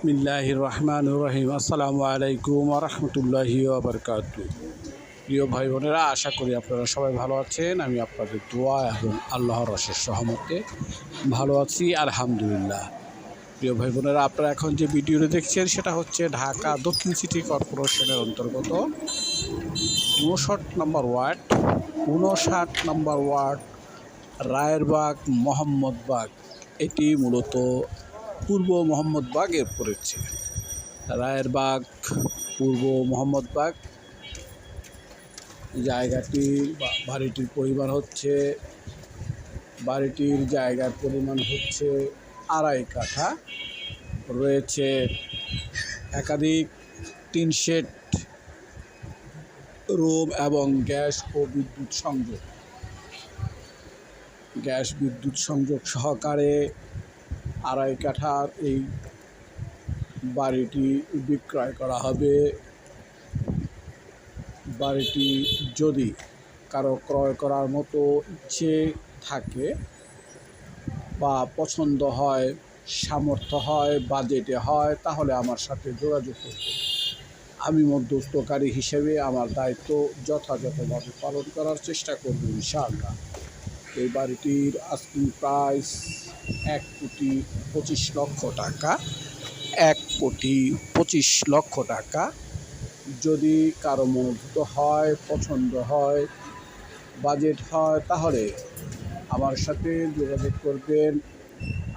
বিসমিল্লাহির রহমানির রহিম। আসসালামু আলাইকুম ওয়া রাহমাতুল্লাহি ওয়া বারাকাতুহু। প্রিয় ভাই বোনেরা, আশা করি আপনারা সবাই ভালো আছেন। আমি আপনাদের দোয়া এবং আল্লাহর অশেষ রহমতে ভালো আছি, আলহামদুলিল্লাহ। প্রিয় ভাই বোনেরা, আপনারা এখন যে ভিডিওটি দেখছেন সেটা হচ্ছে ঢাকা দক্ষিণ সিটি কর্পোরেশনের অন্তর্গত 59 নম্বর ওয়ার্ড রায়েরবাগ মোহাম্মদবাগ। এটি মূলত পূর্ব মোহাম্মদবাগে পড়েছে। রায়েরবাগ পূর্ব মোহাম্মদবাগ বাড়িটির জায়গার পরিমাণ হচ্ছে 2.5 কাঠা। রয়েছে একাধিক টিন শেড, রুম এবং গ্যাস বিদ্যুৎ সংযোগ সহকারে 2.5 কাঠার এই বাড়িটি বিক্রয় করা হবে। বাড়িটি যদি কারো ক্রয় করার মতো ইচ্ছে থাকে বা পছন্দ হয়, সামর্থ্য হয়, বাজেটে হয়, তাহলে আমার সাথে যোগাযোগ করুন। আমি মধ্যস্থকারী হিসেবে আমার দায়িত্ব যথাযথভাবে পালন করার চেষ্টা করব ইনশাআল্লাহ। এই বাড়িটির আস্কিং প্রাইস 1,25,00,000 টাকা। 1,25,00,000 টাকা। যদি কারো মনোভূত হয়, পছন্দ হয়, বাজেট হয়, তাহলে আমার সাথে যোগাযোগ করবেন।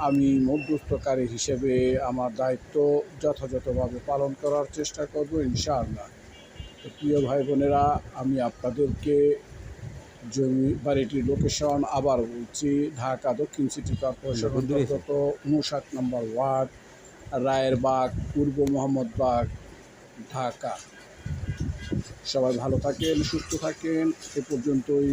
আমি মধ্যস্থকারী হিসেবে আমার দায়িত্ব যথাযথভাবে পালন করার চেষ্টা করব ইনশাআল্লাহ। প্রিয় ভাই বোনেরা, আমি আপনাদেরকে বাড়িটির লোকেশন আবার বলছি। ঢাকা দক্ষিণ সিটি কর্পোরেশন অন্তর্গত 59 নম্বর ওয়ার্ড রায়েরবাগ পূর্ব মোহাম্মদবাগ, ঢাকা। সবাই ভালো থাকেন, সুস্থ থাকেন। এ পর্যন্তই।